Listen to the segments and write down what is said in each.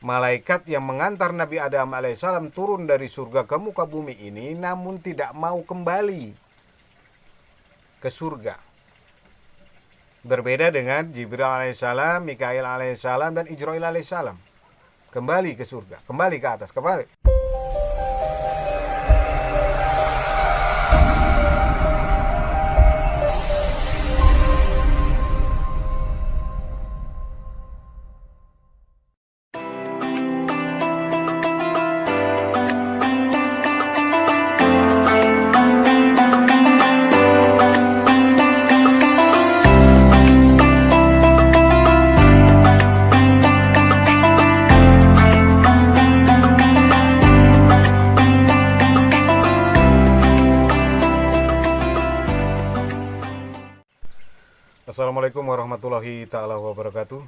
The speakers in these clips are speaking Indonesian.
malaikat yang mengantar Nabi Adam alaihissalam turun dari surga ke muka bumi ini namun tidak mau kembali ke surga. Berbeda dengan Jibril alaihissalam, Mikail alaihissalam, dan Ijrail alaihissalam. Kembali ke surga, kembali ke atas, kembali. Assalamualaikum warahmatullahi ta'ala wabarakatuh.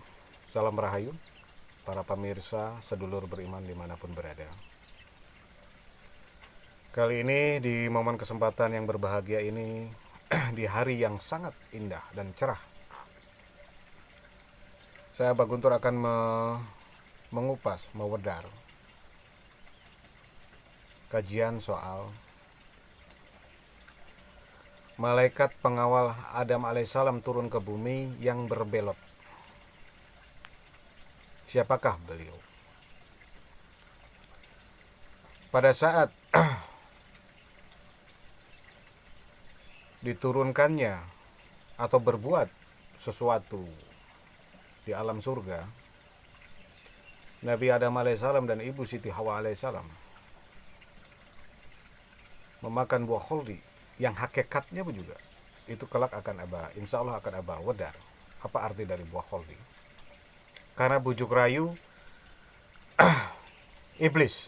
Salam rahayu para pemirsa sedulur beriman dimanapun berada. Kali ini di momen kesempatan yang berbahagia ini di hari yang sangat indah dan cerah, saya Pak Guntur akan mengupas, mewedar kajian soal malaikat pengawal Adam alaihissalam turun ke bumi yang berbelot. Siapakah beliau? Pada saat diturunkannya atau berbuat sesuatu di alam surga, Nabi Adam alaihissalam dan Ibu Siti Hawa alaihissalam memakan buah khuldi yang hakikatnya juga itu kelak akan insya Allah akan wedar. Apa arti dari buah khuldi? Karena bujuk rayu iblis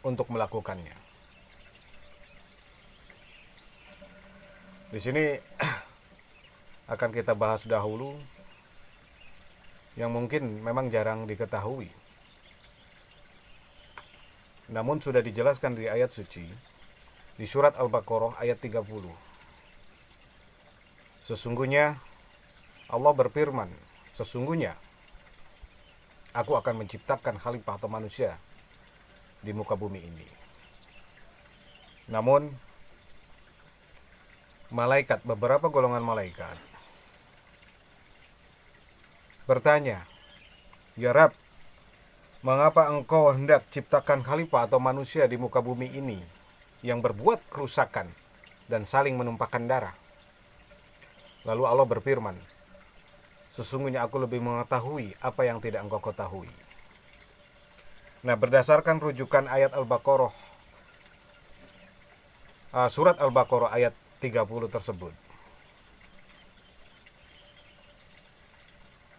untuk melakukannya. Di sini akan kita bahas dahulu yang mungkin memang jarang diketahui, namun sudah dijelaskan di ayat suci di surat Al-Baqarah ayat 30. Sesungguhnya Allah berfirman, sesungguhnya aku akan menciptakan khalifah atau manusia di muka bumi ini. Namun malaikat, beberapa golongan malaikat bertanya, "Ya Rab, mengapa engkau hendak ciptakan khalifah atau manusia di muka bumi ini yang berbuat kerusakan dan saling menumpahkan darah?" Lalu Allah berfirman, sesungguhnya aku lebih mengetahui apa yang tidak engkau ketahui. Nah, berdasarkan rujukan ayat Al-Baqarah, surat Al-Baqarah ayat 30 tersebut,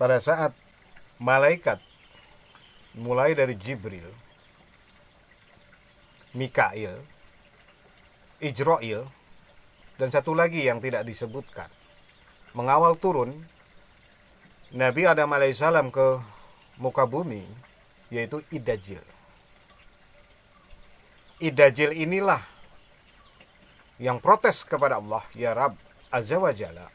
pada saat malaikat mulai dari Jibril, Mikail, Ijrail, dan satu lagi yang tidak disebutkan, mengawal turun Nabi Adam alaihissalam ke muka bumi, yaitu Idajil. Idajil inilah yang protes kepada Allah, "Ya Rabb Azza wa Jalla."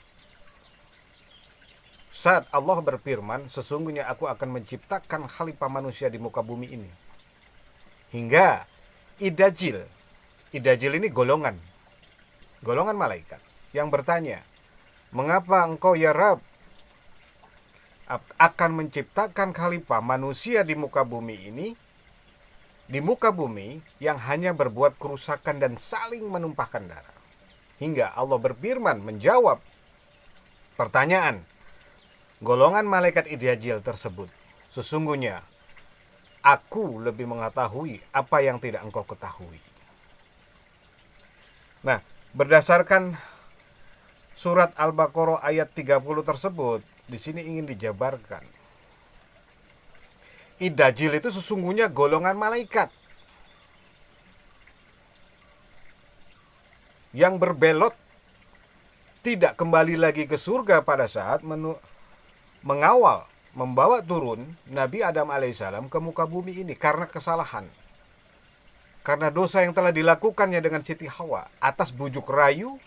Saat Allah berfirman, sesungguhnya aku akan menciptakan khalifah manusia di muka bumi ini. Hingga Idajil ini golongan malaikat yang bertanya, "Mengapa engkau ya Rabb akan menciptakan khalifah manusia di muka bumi ini, di muka bumi yang hanya berbuat kerusakan dan saling menumpahkan darah?" Hingga Allah berfirman menjawab pertanyaan golongan malaikat Idajil tersebut, sesungguhnya aku lebih mengetahui apa yang tidak engkau ketahui. Nah, berdasarkan surat Al-Baqarah ayat 30 tersebut, di sini ingin dijabarkan, Idajil itu sesungguhnya golongan malaikat yang berbelot, tidak kembali lagi ke surga pada saat mengawal, membawa turun Nabi Adam alaihissalam ke muka bumi ini karena kesalahan, karena dosa yang telah dilakukannya dengan Siti Hawa atas bujuk rayu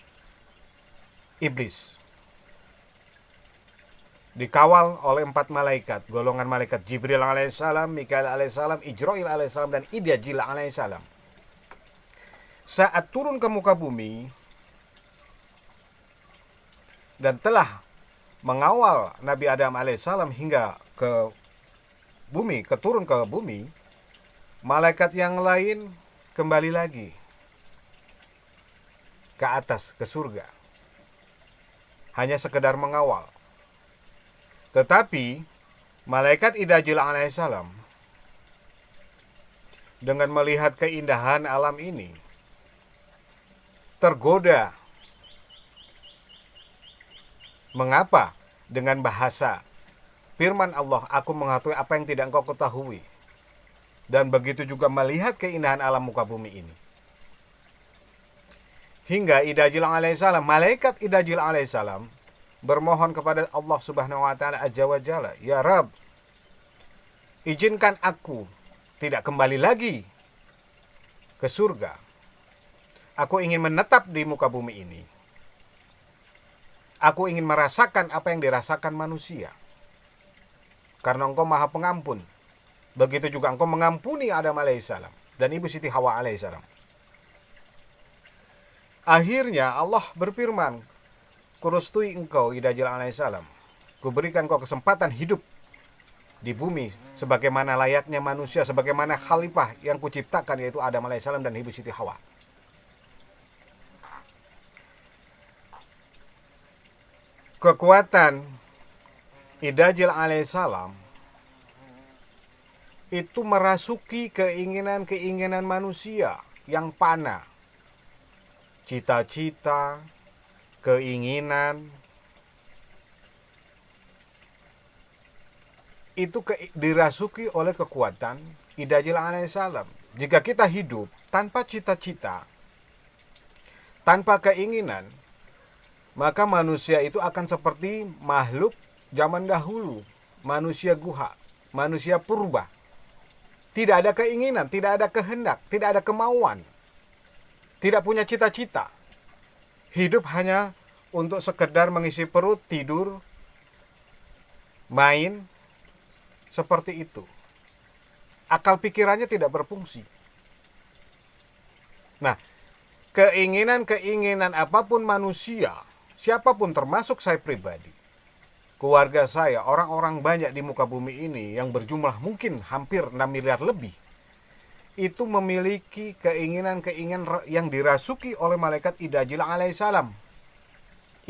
iblis. dikawal oleh 4 malaikat, golongan malaikat Jibril alaihissalam, Mikail alaihissalam, Ijrail alaihissalam, dan Idajil alaihissalam. Saat turun ke muka bumi dan telah mengawal Nabi Adam alaihissalam hingga ke bumi, turun ke bumi, malaikat yang lain kembali lagi ke atas, ke surga. Hanya sekedar mengawal. Tetapi malaikat Idajil alaihissalam dengan melihat keindahan alam ini tergoda. Mengapa? Dengan bahasa firman Allah, aku mengetahui apa yang tidak engkau ketahui. Dan begitu juga melihat keindahan alam muka bumi ini. Hingga Idajil alaihissalam, malaikat Idajil alaihissalam bermohon kepada Allah Subhanahu wa taala Azza wa Jalla, ya Rabb, izinkan aku tidak kembali lagi ke surga. Aku ingin menetap di muka bumi ini. Aku ingin merasakan apa yang dirasakan manusia. Karena engkau maha pengampun. Begitu juga engkau mengampuni Adam alaihissalam dan Ibu Siti Hawa alaihissalam. Akhirnya Allah berfirman, kurustui engkau Idajil alaihissalam, kuberikan kau kesempatan hidup di bumi sebagaimana layaknya manusia, sebagaimana khalifah yang kuciptakan, yaitu Adam alaihissalam dan Ibu Siti Hawa. Kekuatan Idajil alaihissalam itu merasuki keinginan-keinginan manusia yang fana. Cita-cita, keinginan, itu dirasuki oleh kekuatan Idajil alaihissalam. Jika kita hidup tanpa cita-cita, tanpa keinginan, maka manusia itu akan seperti makhluk zaman dahulu, manusia guha, manusia purba. Tidak ada keinginan, tidak ada kehendak, tidak ada kemauan, tidak punya cita-cita. Hidup hanya untuk sekedar mengisi perut, tidur, main, seperti itu. Akal pikirannya tidak berfungsi. Nah, keinginan-keinginan apapun manusia, siapapun termasuk saya pribadi, keluarga saya, orang-orang banyak di muka bumi ini yang berjumlah mungkin hampir 6 miliar lebih, itu memiliki keinginan-keinginan yang dirasuki oleh malaikat Idajil alaihissalam.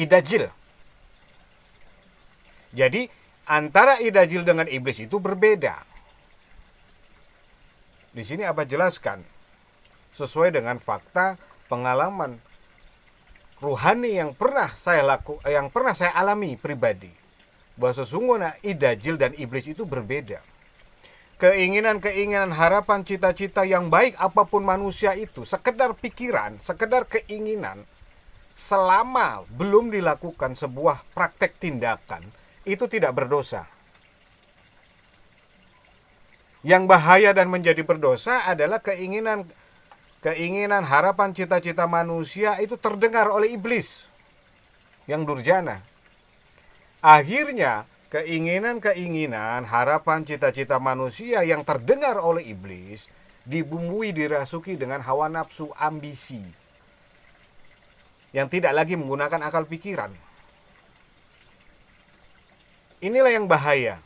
Idajil. Jadi antara Idajil dengan iblis itu berbeda. Di sini Abah jelaskan sesuai dengan fakta pengalaman ruhani yang pernah saya alami pribadi, bahwa sesungguhnya Idajil dan iblis itu berbeda. Keinginan-keinginan, harapan, cita-cita yang baik apapun manusia itu sekedar pikiran, sekedar keinginan, selama belum dilakukan sebuah praktek tindakan, itu tidak berdosa. Yang bahaya dan menjadi berdosa adalah keinginan, harapan, cita-cita manusia itu terdengar oleh iblis yang durjana. Akhirnya keinginan, harapan, cita-cita manusia yang terdengar oleh iblis dibumbui, dirasuki dengan hawa nafsu, ambisi yang tidak lagi menggunakan akal pikiran. Inilah yang bahaya.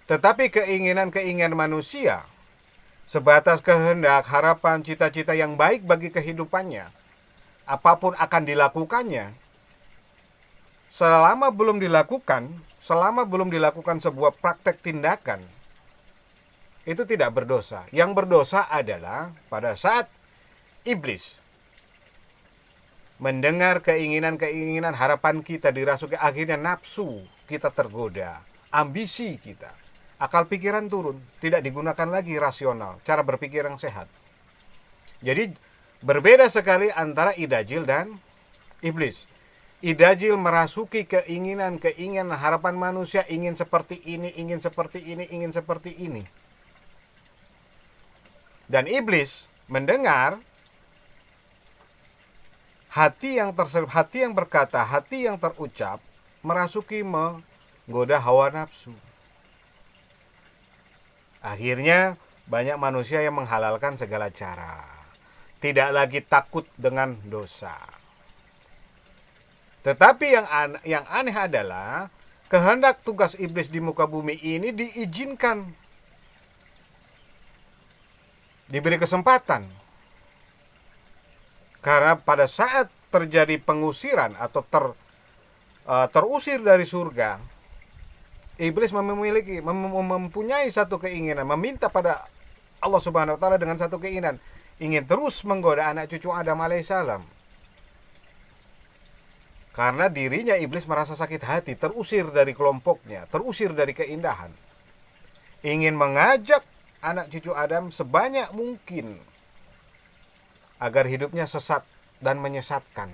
Tetapi keinginan manusia sebatas kehendak, harapan, cita-cita yang baik bagi kehidupannya, apapun akan dilakukannya. Selama belum dilakukan sebuah praktek tindakan, itu tidak berdosa. Yang berdosa adalah pada saat iblis mendengar keinginan, harapan kita dirasuki, akhirnya nafsu kita tergoda, ambisi kita, akal pikiran turun, tidak digunakan lagi rasional, cara berpikir yang sehat. Jadi berbeda sekali antara Idajil dan iblis. Idajil merasuki keinginan, harapan manusia, ingin seperti ini, ingin seperti ini, ingin seperti ini. Dan iblis mendengar hati yang berkata, hati yang terucap, merasuki menggoda hawa nafsu. Akhirnya banyak manusia yang menghalalkan segala cara, tidak lagi takut dengan dosa. Tetapi yang aneh adalah kehendak tugas iblis di muka bumi ini diizinkan, diberi kesempatan. Karena pada saat terjadi pengusiran atau terusir dari surga, iblis mempunyai satu keinginan, meminta pada Allah Subhanahu wa taala dengan satu keinginan, ingin terus menggoda anak cucu Adam alaihissalam. Karena dirinya iblis merasa sakit hati, terusir dari kelompoknya, terusir dari keindahan. Ingin mengajak anak cucu Adam sebanyak mungkin agar hidupnya sesat dan menyesatkan.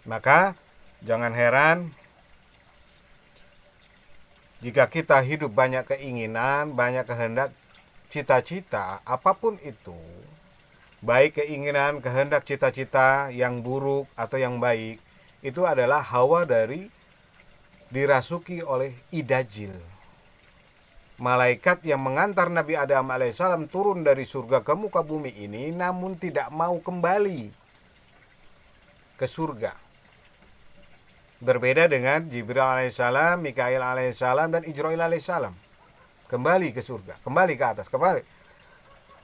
Maka jangan heran jika kita hidup banyak keinginan, banyak kehendak, cita-cita, apapun itu, baik keinginan, kehendak, cita-cita yang buruk atau yang baik, itu adalah hawa dari dirasuki oleh idajil. Malaikat yang mengantar Nabi Adam alaihissalam turun dari surga ke muka bumi ini, namun tidak mau kembali ke surga. Berbeda dengan Jibril alaihissalam, Mikail alaihissalam, dan Israil alaihissalam. Kembali ke surga, kembali ke atas, kembali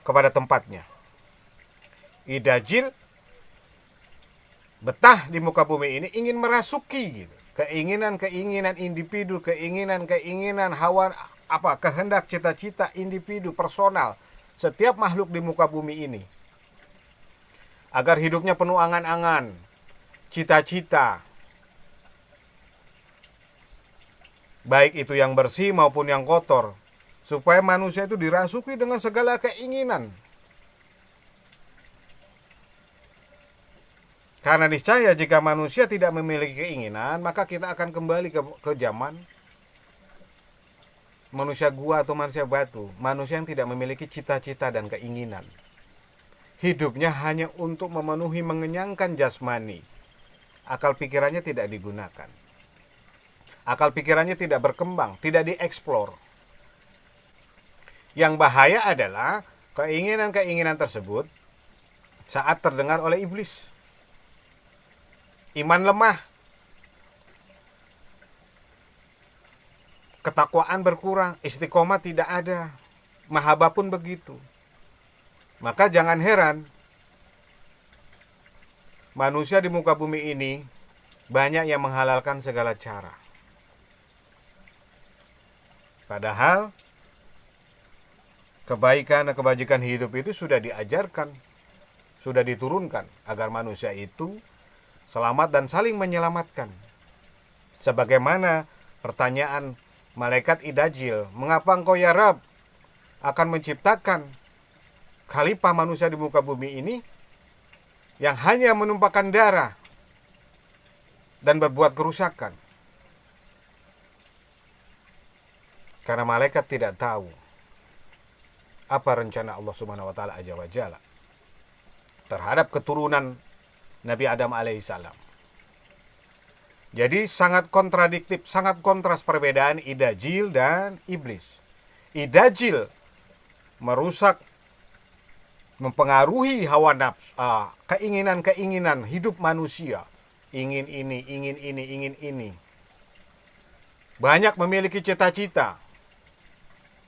kepada tempatnya. Idajil betah di muka bumi ini, ingin merasuki gitu. Keinginan-keinginan individu, keinginan-keinginan hawa, kehendak, cita-cita individu personal setiap makhluk di muka bumi ini, agar hidupnya penuh angan-angan, cita-cita, baik itu yang bersih maupun yang kotor, supaya manusia itu dirasuki dengan segala keinginan. Karena niscaya jika manusia tidak memiliki keinginan, maka kita akan kembali ke zaman manusia gua atau manusia batu. Manusia yang tidak memiliki cita-cita dan keinginan. Hidupnya hanya untuk memenuhi, mengenyangkan jasmani. Akal pikirannya tidak digunakan. Akal pikirannya tidak berkembang, tidak dieksplor. Yang bahaya adalah keinginan-keinginan tersebut saat terdengar oleh iblis. Iman lemah, ketakwaan berkurang, istiqomah tidak ada, mahabbah pun begitu. Maka jangan heran manusia di muka bumi ini banyak yang menghalalkan segala cara. Padahal kebaikan dan kebajikan hidup itu sudah diajarkan, sudah diturunkan agar manusia itu selamat dan saling menyelamatkan. Sebagaimana pertanyaan malaikat idajil, mengapa engkau ya Rab akan menciptakan khalifah manusia di muka bumi ini yang hanya menumpahkan darah dan berbuat kerusakan? Karena malaikat tidak tahu apa rencana Allah Subhanahu wa taala azza wa jalla terhadap keturunan Nabi Adam alaihissalam. Jadi sangat kontradiktif, sangat kontras perbedaan idajil dan iblis. Idajil merusak, mempengaruhi hawa nafsu, keinginan-keinginan hidup manusia. Ingin ini, ingin ini, ingin ini. Banyak memiliki cita-cita.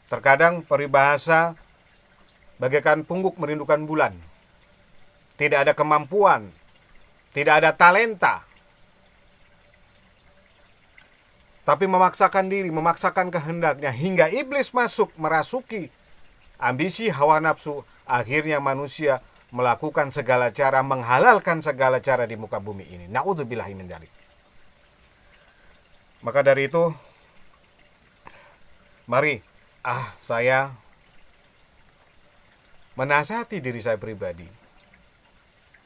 Terkadang peribahasa bagaikan pungguk merindukan bulan. Tidak ada kemampuan, tidak ada talenta, tapi memaksakan diri, memaksakan kehendaknya, hingga iblis masuk merasuki ambisi hawa nafsu. Akhirnya manusia melakukan segala cara, menghalalkan segala cara di muka bumi ini. Na'udzubillahi min dzalik. Maka dari itu, mari saya menasihati diri saya pribadi.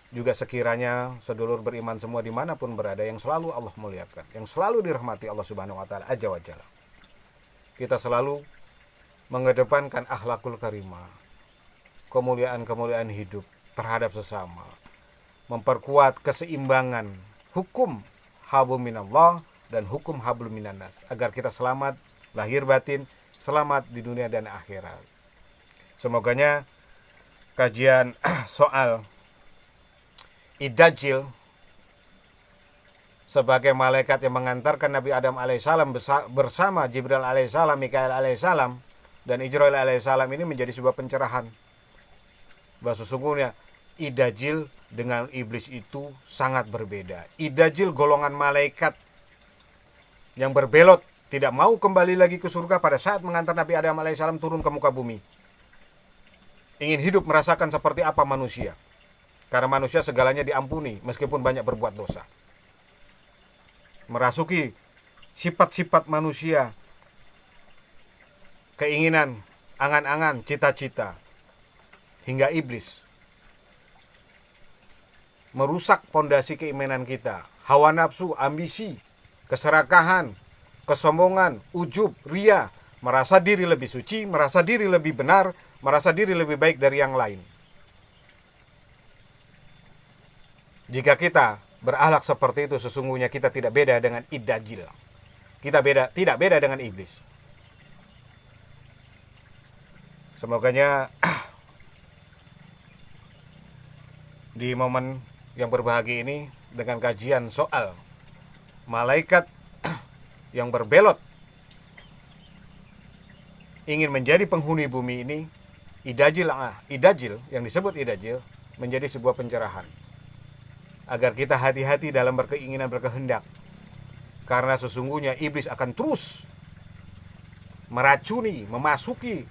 Juga sekiranya sedulur beriman semua dimanapun berada, yang selalu Allah muliakan, yang selalu dirahmati Allah Subhanahu wa taala azza wa jalla. Kita selalu mengedepankan akhlakul karimah, kemuliaan-kemuliaan hidup terhadap sesama, memperkuat keseimbangan hukum hablum minallah dan hukum hablum minannas, agar kita selamat lahir batin, selamat di dunia dan akhirat. Semoganya kajian soal Ad-Dajjal sebagai malaikat yang mengantarkan Nabi Adam alaihissalam bersama Jibril alaihissalam, Mikail alaihissalam, dan Israil alaihissalam ini menjadi sebuah pencerahan bahwa sesungguhnya Ad-Dajjal dengan iblis itu sangat berbeda. Ad-Dajjal golongan malaikat yang berbelot, tidak mau kembali lagi ke surga pada saat mengantar Nabi Adam alaihissalam turun ke muka bumi. Ingin hidup merasakan seperti apa manusia, karena manusia segalanya diampuni meskipun banyak berbuat dosa. Merasuki sifat-sifat manusia, keinginan, angan-angan, cita-cita, hingga iblis merusak pondasi keimanan kita. Hawa nafsu, ambisi, keserakahan, kesombongan, ujub, ria, merasa diri lebih suci, merasa diri lebih benar, merasa diri lebih baik dari yang lain. Jika kita berakhlak seperti itu, sesungguhnya kita tidak beda dengan Ad-Dajjal. Kita tidak beda dengan iblis. Semoganya di momen yang berbahagia ini, dengan kajian soal malaikat yang berbelot ingin menjadi penghuni bumi ini, Ad-Dajjal yang disebut Ad-Dajjal menjadi sebuah pencerahan agar kita hati-hati dalam berkeinginan, berkehendak, karena sesungguhnya iblis akan terus meracuni, memasuki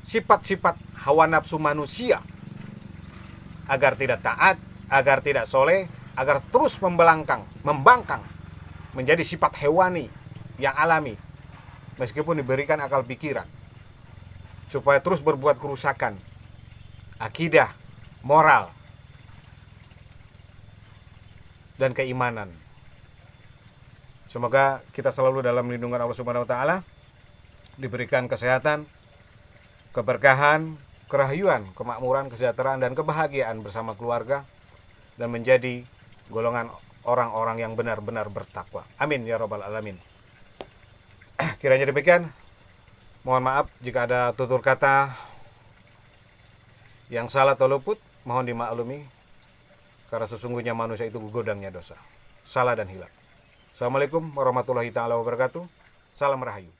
sifat-sifat hawa nafsu manusia agar tidak taat, agar tidak soleh, agar terus membangkang menjadi sifat hewani yang alami, meskipun diberikan akal pikiran, supaya terus berbuat kerusakan akidah, moral, dan keimanan. Semoga kita selalu dalam lindungan Allah Subhanahu wa taala, diberikan kesehatan, keberkahan, kerahyuan, kemakmuran, kesejahteraan, dan kebahagiaan bersama keluarga, dan menjadi golongan orang-orang yang benar-benar bertakwa. Amin ya rabbal alamin. Kiranya demikian. Mohon maaf jika ada tutur kata yang salah atau luput, mohon dimaklumi, karena sesungguhnya manusia itu gudangnya dosa, salah dan hilaf. Assalamualaikum warahmatullahi taala wabarakatuh. Salam rahayu.